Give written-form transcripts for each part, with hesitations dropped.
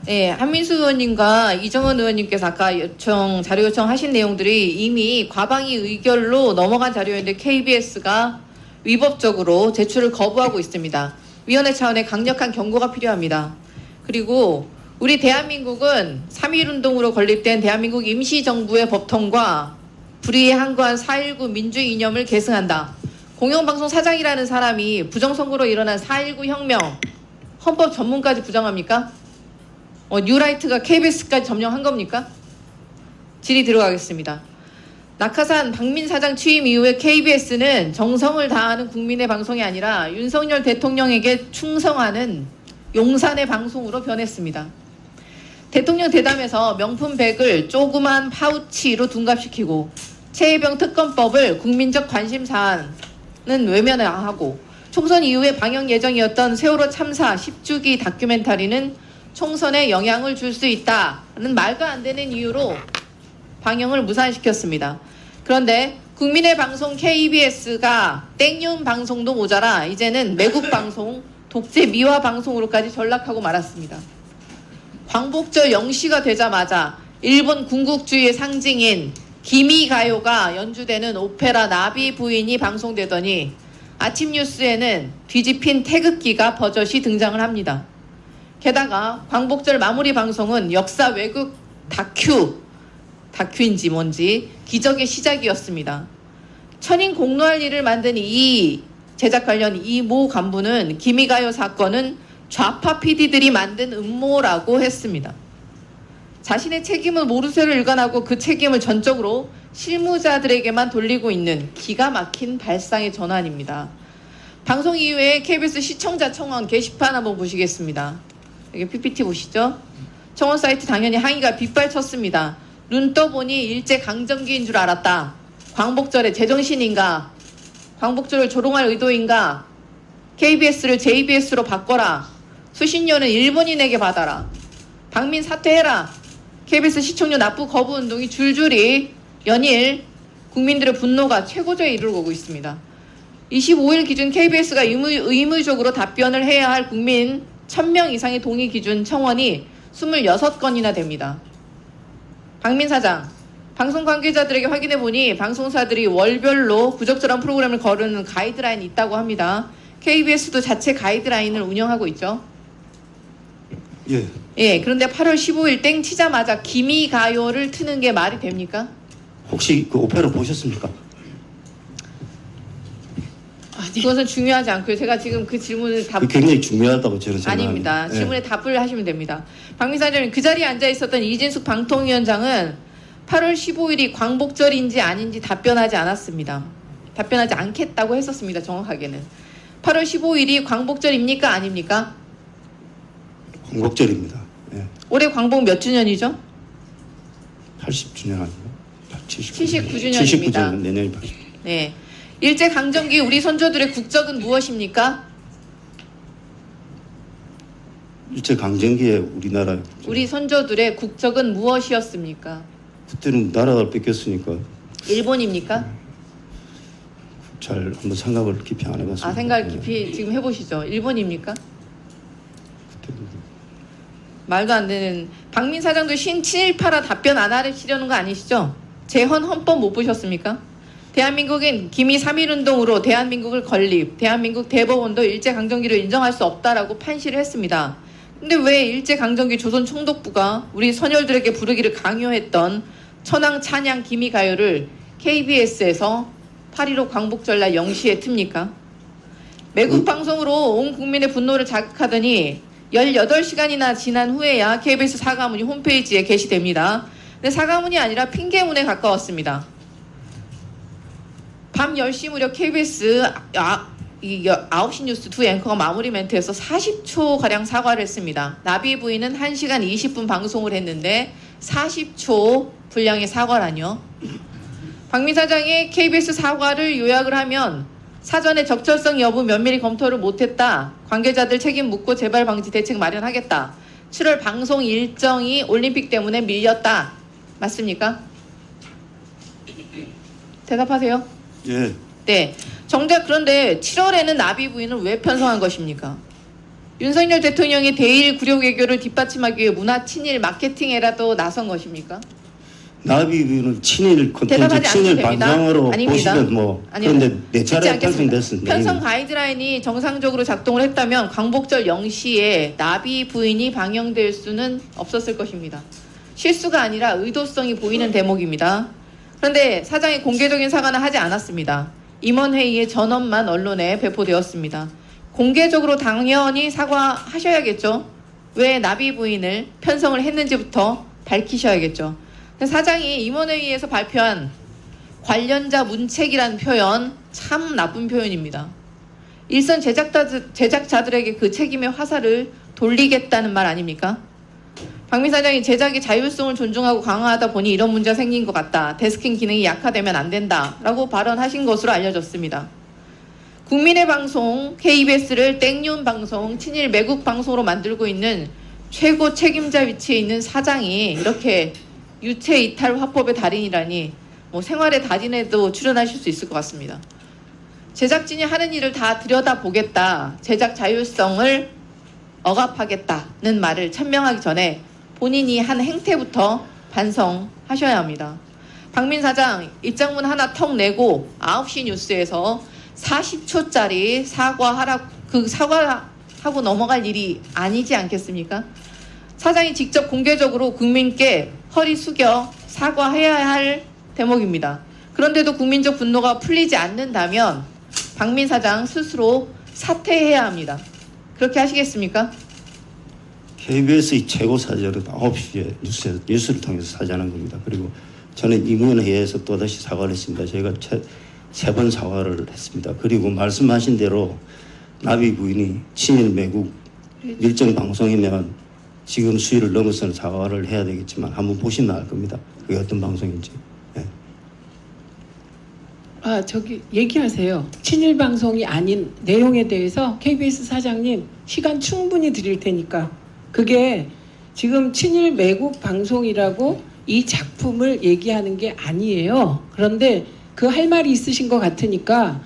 네, 한민수 의원님과 이정은 의원님께서 아까 자료 요청하신 내용들이 이미 과방위 의결로 넘어간 자료인데 KBS가 위법적으로 제출을 거부하고 있습니다. 위원회 차원의 강력한 경고가 필요합니다. 그리고 우리 대한민국은 3.1운동으로 건립된 대한민국 임시정부의 법통과 불의에 항거한 4.19 민주주의 이념을 계승한다. 공영방송 사장이라는 사람이 부정선거로 일어난 4.19 혁명 헌법 전문까지 부정합니까? 뉴라이트가 KBS까지 점령한 겁니까? 질의 들어가겠습니다. 낙하산 박민 사장 취임 이후에 KBS는 정성을 다하는 국민의 방송이 아니라 윤석열 대통령에게 충성하는 용산의 방송으로 변했습니다. 대통령 대담에서 명품 백을 조그만 파우치로 둔갑시키고 최혜병 특검법을 국민적 관심사안은 외면하고 총선 이후에 방영 예정이었던 세월호 참사 10주기 다큐멘터리는 총선에 영향을 줄 수 있다는 말도 안 되는 이유로 방영을 무산시켰습니다. 그런데 국민의 방송 KBS가 땡윤 방송도 모자라 이제는 매국 방송, 독재 미화 방송으로까지 전락하고 말았습니다. 광복절 0시가 되자마자 일본 군국주의의 상징인 기미가요가 연주되는 오페라 나비 부인이 방송되더니 아침 뉴스에는 뒤집힌 태극기가 버젓이 등장을 합니다. 게다가 광복절 마무리 방송은 역사 외국 다큐인지 뭔지 기적의 시작이었습니다. 천인 공로할 일을 만든 이 제작 관련 이 모 간부는 기미가요 사건은 좌파 PD들이 만든 음모라고 했습니다. 자신의 책임을 모르쇠로 일관하고 그 책임을 전적으로 실무자들에게만 돌리고 있는 기가 막힌 발상의 전환입니다. 방송 이후에 KBS 시청자 청원 게시판 한번 보시겠습니다. 여기 PPT 보시죠. 청원 사이트 당연히 항의가 빗발쳤습니다. 눈 떠보니 일제강점기인 줄 알았다. 광복절에 제정신인가? 광복절을 조롱할 의도인가? KBS를 JBS로 바꿔라. 수신료는 일본인에게 받아라. 박민 사퇴해라. KBS 시청료 납부 거부 운동이 줄줄이 연일 국민들의 분노가 최고조에 이르고 있습니다. 25일 기준 KBS가 의무적으로 답변을 해야 할 국민 1000명 이상의 동의 기준 청원이 26건이나 됩니다. 박민 사장, 방송 관계자들에게 확인해 보니 방송사들이 월별로 부적절한 프로그램을 거르는 가이드라인이 있다고 합니다. KBS도 자체 가이드라인을 운영하고 있죠. 예, 그런데 8월 15일 땡 치자마자 기미가요를 트는 게 말이 됩니까? 혹시 그 오페라 보셨습니까? 그것은 중요하지 않고요. 제가 지금 그 질문을 굉장히 중요하다고 저는 생각합니다. 아닙니다. 질문에 답을 하시면 됩니다. 박민 사장님, 그 자리에 앉아 있었던 이진숙 방통위원장은 8월 15일이 광복절인지 아닌지 답변하지 않았습니다. 답변하지 않겠다고 했었습니다. 정확하게는. 8월 15일이 광복절입니까? 아닙니까? 광복절입니다. 예. 올해 광복 몇 주년이죠? 80주년 아니에요? 79주년입니다. 79주년, 내년이 80주년. 네. 일제강점기 우리 선조들의 국적은 무엇입니까? 일제강점기에 우리 선조들의 국적은 무엇이었습니까? 그때는 나라가 뺏겼으니까 일본입니까? 잘 한번 생각을 깊이 안 해봤습니다. 생각을 깊이 지금 해보시죠. 일본입니까? 그때는 말도 안 되는. 박민 사장도 친일파라 답변 안 하시려는 거 아니시죠? 재헌 헌법 못 보셨습니까? 대한민국은 기미 3.1운동으로 대한민국을 건립, 대한민국 대법원도 일제강점기를 인정할 수 없다라고 판시를 했습니다. 근데 왜 일제강점기 조선총독부가 우리 선열들에게 부르기를 강요했던 천황 찬양 기미가요를 KBS에서 8.15 광복절날 0시에 틉니까? 매국 방송으로 온 국민의 분노를 자극하더니 18시간이나 지난 후에야 KBS 사과문이 홈페이지에 게시됩니다. 근데 사과문이 아니라 핑계문에 가까웠습니다. 밤 10시 무렵 KBS 9시 뉴스 두 앵커가 마무리 멘트에서 40초가량 사과를 했습니다. 나비 부인은 1시간 20분 방송을 했는데 40초 분량의 사과라뇨. 박민 사장의 KBS 사과를 요약을 하면 사전에 적절성 여부 면밀히 검토를 못했다. 관계자들 책임 묻고 재발 방지 대책 마련하겠다. 7월 방송 일정이 올림픽 때문에 밀렸다. 맞습니까? 대답하세요. 예. 네. 정작 그런데 7월에는 나비 부인을 왜 편성한 것입니까? 윤석열 대통령이 대일 구력 외교를 뒷받침하기 위해 문화 친일 마케팅에라도 나선 것입니까? 나비뷰는 친일 콘텐츠, 대답하지 친일 않으셔도 됩니다. 반장으로 아닙니다. 보시면 뭐 아닙니다. 그런데 내 듣지 차례 않겠습니다. 편성됐습니다. 편성 가이드라인이 정상적으로 작동을 했다면 광복절 0시에 나비 부인이 방영될 수는 없었을 것입니다. 실수가 아니라 의도성이 보이는 대목입니다. 그런데 사장이 공개적인 사과는 하지 않았습니다. 임원회의의 전원만 언론에 배포되었습니다. 공개적으로 당연히 사과하셔야겠죠. 왜 나비 부인을 편성을 했는지부터 밝히셔야겠죠. 근데 사장이 임원회의에서 발표한 관련자 문책이라는 표현 참 나쁜 표현입니다. 일선 제작자들에게 그 책임의 화살을 돌리겠다는 말 아닙니까? 박민 사장이 제작의 자율성을 존중하고 강화하다 보니 이런 문제가 생긴 것 같다. 데스킹 기능이 약화되면 안 된다. 라고 발언하신 것으로 알려졌습니다. 국민의 방송 KBS를 땡윤 방송, 친일 매국 방송으로 만들고 있는 최고 책임자 위치에 있는 사장이 이렇게 유체 이탈 화법의 달인이라니 뭐 생활의 달인에도 출연하실 수 있을 것 같습니다. 제작진이 하는 일을 다 들여다보겠다, 제작 자율성을 억압하겠다는 말을 천명하기 전에 본인이 한 행태부터 반성하셔야 합니다. 박민 사장 입장문 하나 턱 내고 9시 뉴스에서 40초짜리 사과하고 넘어갈 일이 아니지 않겠습니까? 사장이 직접 공개적으로 국민께 허리 숙여 사과해야 할 대목입니다. 그런데도 국민적 분노가 풀리지 않는다면 박민 사장 스스로 사퇴해야 합니다. 그렇게 하시겠습니까? KBS의 최고 사절은 9시에 뉴스를 통해서 사죄하는 겁니다. 그리고 저는 임원회의에서 또다시 사과를 했습니다. 저희가 세 번 사과를 했습니다. 그리고 말씀하신 대로 나비 부인이 친일 매국 일정 방송이면 지금 수위를 넘어서는 사과를 해야 되겠지만 한번 보시면 알 겁니다. 그게 어떤 방송인지. 네. 저기 얘기하세요. 친일 방송이 아닌 내용에 대해서 KBS 사장님 시간 충분히 드릴 테니까. 그게 지금 친일 매국 방송이라고 이 작품을 얘기하는 게 아니에요. 그런데 그 할 말이 있으신 것 같으니까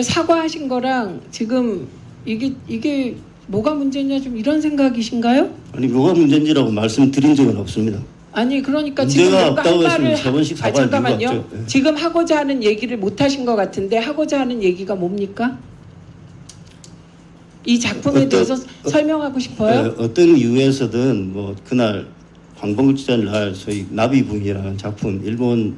사과하신 거랑 지금 이게 뭐가 문제냐 좀 이런 생각이신가요? 아니 뭐가 문제인지라고 말씀드린 적은 없습니다. 아니 그러니까 지금 문제가 뭔가 없다고 할 말을 했으면 세 번씩 사과할 이유가 잠깐만요. 없죠. 예. 지금 하고자 하는 얘기를 못 하신 것 같은데 하고자 하는 얘기가 뭡니까? 이 작품에 대해서 설명하고 싶어요? 네, 어떤 이유에서든 뭐 그날 광복절 날 소위 나비붕이라는 작품 일본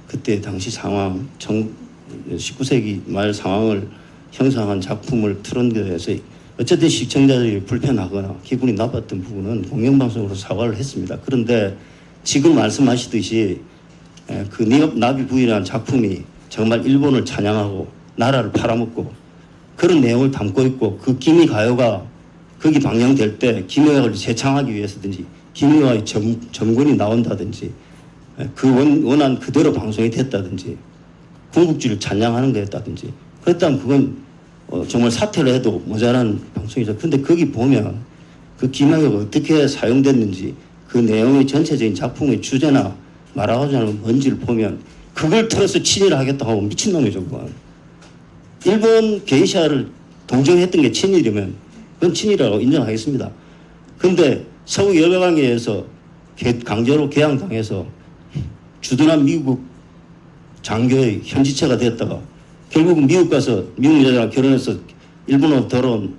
그때 당시 상황 19세기 말 상황을 형성한 작품을 틀은 데에서 어쨌든 시청자들이 불편하거나 기분이 나빴던 부분은 공영방송으로 사과를 했습니다. 그런데 지금 말씀하시듯이 그 나비부인이라는 작품이 정말 일본을 찬양하고 나라를 팔아먹고 그런 내용을 담고 있고 그 기미가요가 거기 방영될 때 기미가요를 재창하기 위해서든지 기미가요의 점군이 나온다든지 그 원한 그대로 방송이 됐다든지 군국주의를 찬양하는 거였다든지 그렇다면 그건 정말 사퇴를 해도 모자란 방송이죠. 근데 거기 보면 그 기미가요가 어떻게 사용됐는지 그 내용의 전체적인 작품의 주제나 말하고자 하는 뭔지를 보면 그걸 틀어서 친일하겠다고 하고 미친놈이죠. 그건. 일본 게이샤를 동정했던 게 친일이면 그건 친일이라고 인정하겠습니다. 근데 서구 열강에서 강제로 개항당해서 주둔한 미국 장교의 현지체가 됐다가 결국은 미국 가서 미국 여자랑 결혼해서 일본으로 돌아온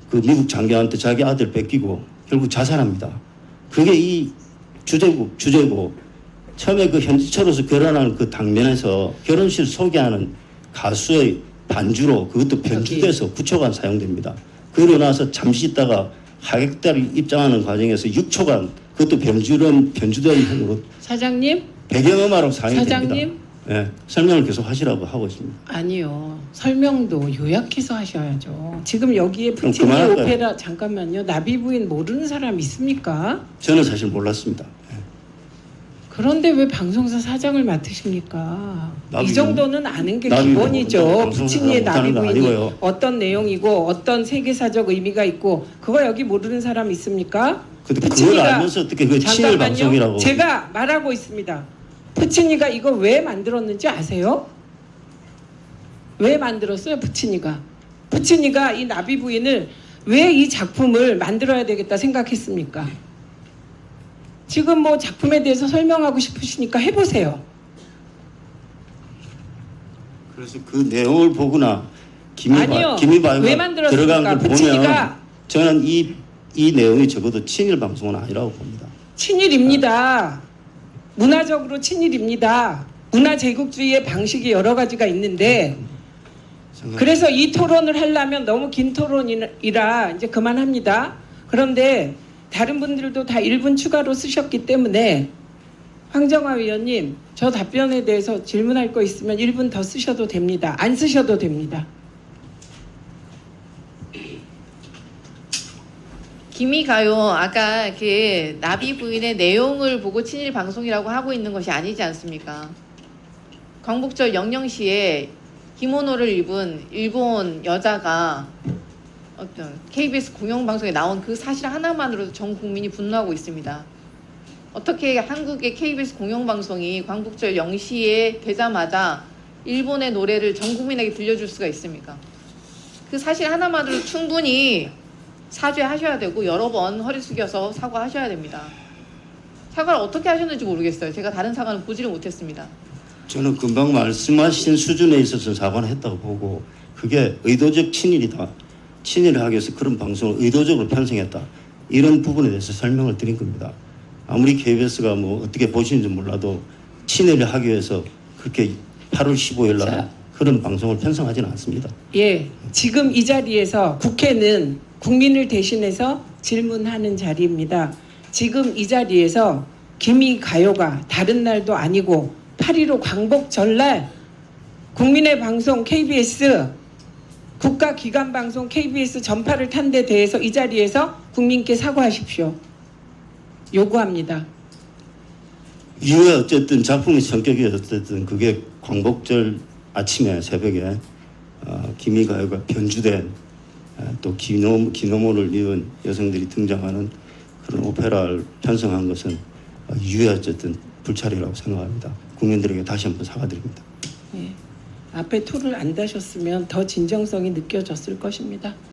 그 미국 장교한테 자기 아들 뺏기고 결국 자살합니다. 그게 이 주제고 처음에 그 현지체로서 결혼하는 그 당면에서 결혼식 소개하는 가수의 반주로 그것도 변주돼서 9초간 사용됩니다. 그러고 나서 잠시 있다가 하객들이 입장하는 과정에서 6초간 그것도 변주된 형으로 사장님? 배경음악으로 사용됩니다. 사장님? 네, 설명을 계속 하시라고 하고 있습니다. 아니요. 설명도 요약해서 하셔야죠. 지금 여기에 그럼 푸치니 그만할까요? 오페라 잠깐만요. 나비부인 모르는 사람 있습니까? 저는 사실 몰랐습니다. 네. 그런데 왜 방송사 사장을 맡으십니까? 이 정도는 아는 게 나비부 기본이죠. 방송사가 푸치니의 못하는 거 나비부인이 아니고요. 어떤 내용이고 어떤 세계사적 의미가 있고 그거 여기 모르는 사람 있습니까? 근데 그걸 알면서 어떻게 그 친일 방송이라고 제가 말하고 있습니다. 푸치니가 이거 왜 만들었는지 아세요? 왜 만들었어요? 푸치니가 이 나비 부인을 왜 이 작품을 만들어야 되겠다 생각했습니까? 지금 뭐 작품에 대해서 설명하고 싶으시니까 해보세요. 그래서 그 내용을 보거나 아니요. 왜 김희바이가 만들었습니까? 들어간 걸 보면 부친이가 저는 이 내용이 적어도 친일 방송은 아니라고 봅니다. 친일입니다. 문화적으로 친일입니다. 문화 제국주의의 방식이 여러 가지가 있는데 그래서 이 토론을 하려면 너무 긴 토론이라 이제 그만합니다. 그런데 다른 분들도 다 1분 추가로 쓰셨기 때문에 황정화 위원님 저 답변에 대해서 질문할 거 있으면 1분 더 쓰셔도 됩니다. 안 쓰셔도 됩니다. 김희가요 아까 그 나비 부인의 내용을 보고 친일 방송이라고 하고 있는 것이 아니지 않습니까? 광복절 영영시에 기모노를 입은 일본 여자가 어떤 KBS 공영방송에 나온 그 사실 하나만으로도 전 국민이 분노하고 있습니다. 어떻게 한국의 KBS 공영방송이 광복절 영시에 되자마자 일본의 노래를 전 국민에게 들려줄 수가 있습니까? 그 사실 하나만으로 충분히 사죄하셔야 되고 여러 번 허리 숙여서 사과하셔야 됩니다. 사과를 어떻게 하셨는지 모르겠어요. 제가 다른 사과는 보지를 못했습니다. 저는 금방 말씀하신 수준에 있어서 사과는 했다고 보고 그게 의도적 친일이다. 친일을 하기 위해서 그런 방송을 의도적으로 편성했다. 이런 부분에 대해서 설명을 드린 겁니다. 아무리 KBS가 뭐 어떻게 보시는지 몰라도 친일을 하기 위해서 그렇게 8월 15일 날 자. 그런 방송을 편성하지는 않습니다. 예, 지금 이 자리에서 국회는 국민을 대신해서 질문하는 자리입니다. 지금 이 자리에서 김희가요가 다른 날도 아니고 8.15 광복절날 국민의 방송 KBS 국가기관방송 KBS 전파를 탄 데 대해서 이 자리에서 국민께 사과하십시오. 요구합니다. 이후에 어쨌든 작품의 성격이 어쨌든 그게 광복절 아침에 새벽에 김희가요가 변주된 또 기노모를 입은 여성들이 등장하는 그런 오페라를 편성한 것은 이후에 어쨌든 불찰이라고 생각합니다. 국민들에게 다시 한번 사과드립니다. 예, 앞에 토를 안 다셨으면 더 진정성이 느껴졌을 것입니다.